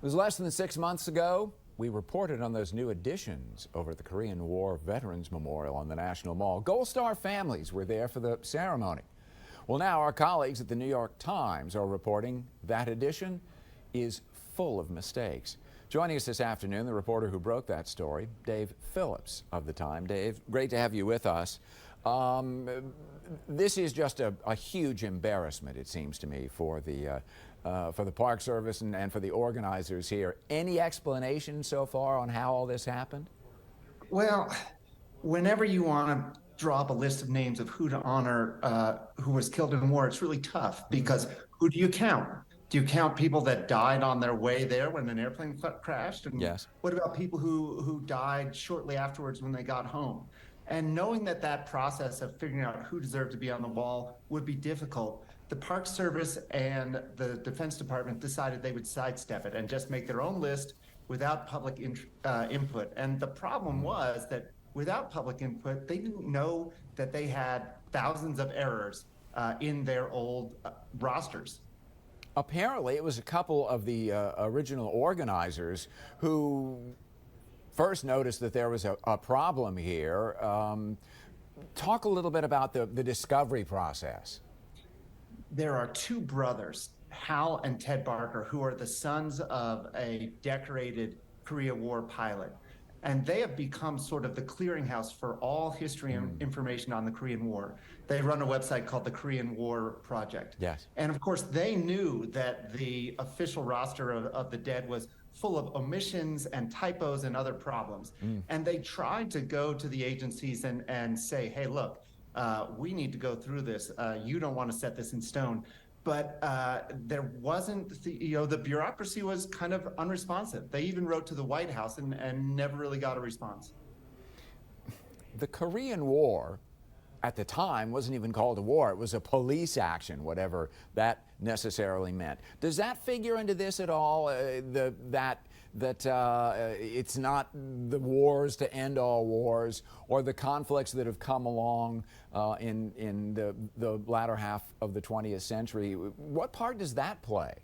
It was less than 6 months ago. We reported on those new additions over at the Korean War Veterans Memorial on the National Mall. Gold Star families were there for the ceremony. Well, now our colleagues at the New York Times are reporting that addition is full of mistakes. Joining us this afternoon, the reporter who broke that story, Dave Phillips of the Time. Dave, great to have you with us. This is just a huge embarrassment, it seems to me, for the Park Service and for the organizers here. Any explanation so far on how all this happened? Well, whenever you want to drop a list of names of who to honor who was killed in war, it's really tough because who do you count? Do you count people that died on their way there when an airplane crashed? And yes. What about people who died shortly afterwards when they got home? And knowing that process of figuring out who deserved to be on the wall would be difficult, the Park Service and the Defense Department decided they would sidestep it and just make their own list without public input. And the problem was that without public input, they didn't know that they had thousands of errors in their old rosters. Apparently, it was a couple of the original organizers who first noticed that there was a problem here. Talk a little bit about the discovery process. There are two brothers, Hal and Ted Barker, who are the sons of a decorated Korea War pilot. And they have become sort of the clearinghouse for all history and information on the Korean War. They run a website called the Korean War Project. Yes. And of course, they knew that the official roster of the dead was full of omissions and typos and other problems. And they tried to go to the agencies and say, hey, look, we need to go through this. You don't want to set this in stone. But there wasn't, the bureaucracy was kind of unresponsive. They even wrote to the White House and never really got a response. The Korean War at the time wasn't even called a war. It was a police action, whatever that necessarily meant. Does that figure into this at all? That it's not the wars to end all wars, or the conflicts that have come along in the latter half of the 20th century. What part does that play?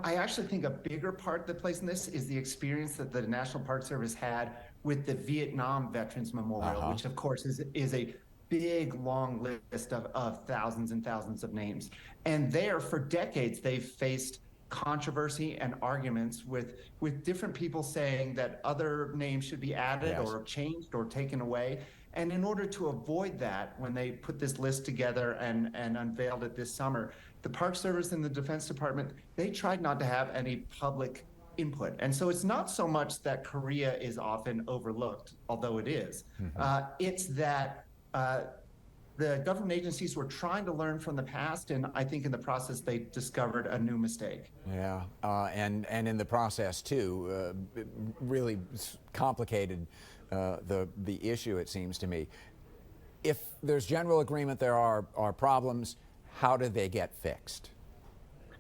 I actually think a bigger part that plays in this is the experience that the National Park Service had with the Vietnam Veterans Memorial, which of course is a big, long list of thousands and thousands of names. And there, for decades, they've faced controversy and arguments with different people saying that other names should be added or changed or taken away. And in order to avoid that, when they put this list together and unveiled it this summer, the Park Service and the Defense Department, they tried not to have any public input. And so it's not so much that Korea is often overlooked, although it is. It's that the government agencies were trying to learn from the past, and I think in the process they discovered a new mistake. Yeah, and in the process too, it really complicated the issue, it seems to me. If there's general agreement there are problems, how do they get fixed?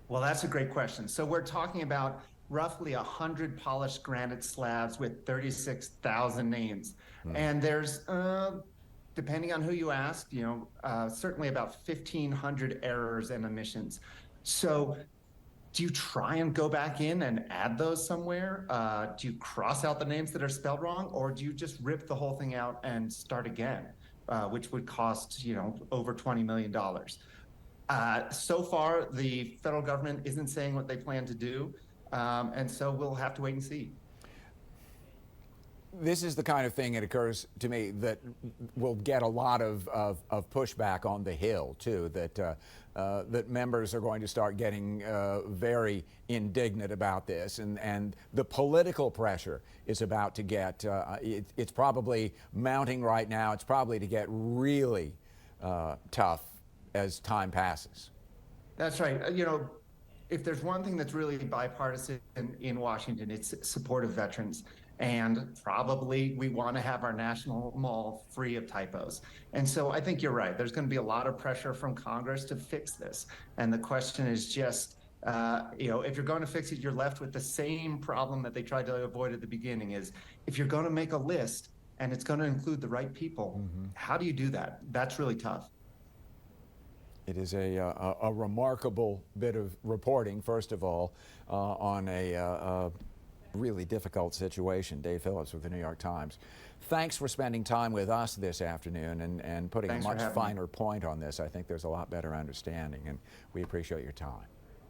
Well, that's a great question. So we're talking about roughly 100 polished granite slabs with 36,000 names. And there's, depending on who you ask, certainly about 1,500 errors and omissions. So do you try and go back in and add those somewhere? Do you cross out the names that are spelled wrong, or do you just rip the whole thing out and start again, which would cost, over $20 million? So far, the federal government isn't saying what they plan to do, and so we'll have to wait and see. This is the kind of thing that occurs to me that will get a lot of pushback on the Hill too. That members are going to start getting very indignant about this, and the political pressure is about to get. It's probably mounting right now. It's probably to get really tough as time passes. That's right. If there's one thing that's really bipartisan in Washington, it's support of veterans. And probably we want to have our national mall free of typos. And so I think you're right. There's going to be a lot of pressure from Congress to fix this. And the question is just, if you're going to fix it, you're left with the same problem that they tried to avoid at the beginning is if you're going to make a list and it's going to include the right people, how do you do that? That's really tough. It is a remarkable bit of reporting, first of all, on a really difficult situation. Dave Phillips with the New York Times. Thanks for spending time with us this afternoon and putting Thanks a for much having me. finer point on this. I think there's a lot better understanding, and we appreciate your time.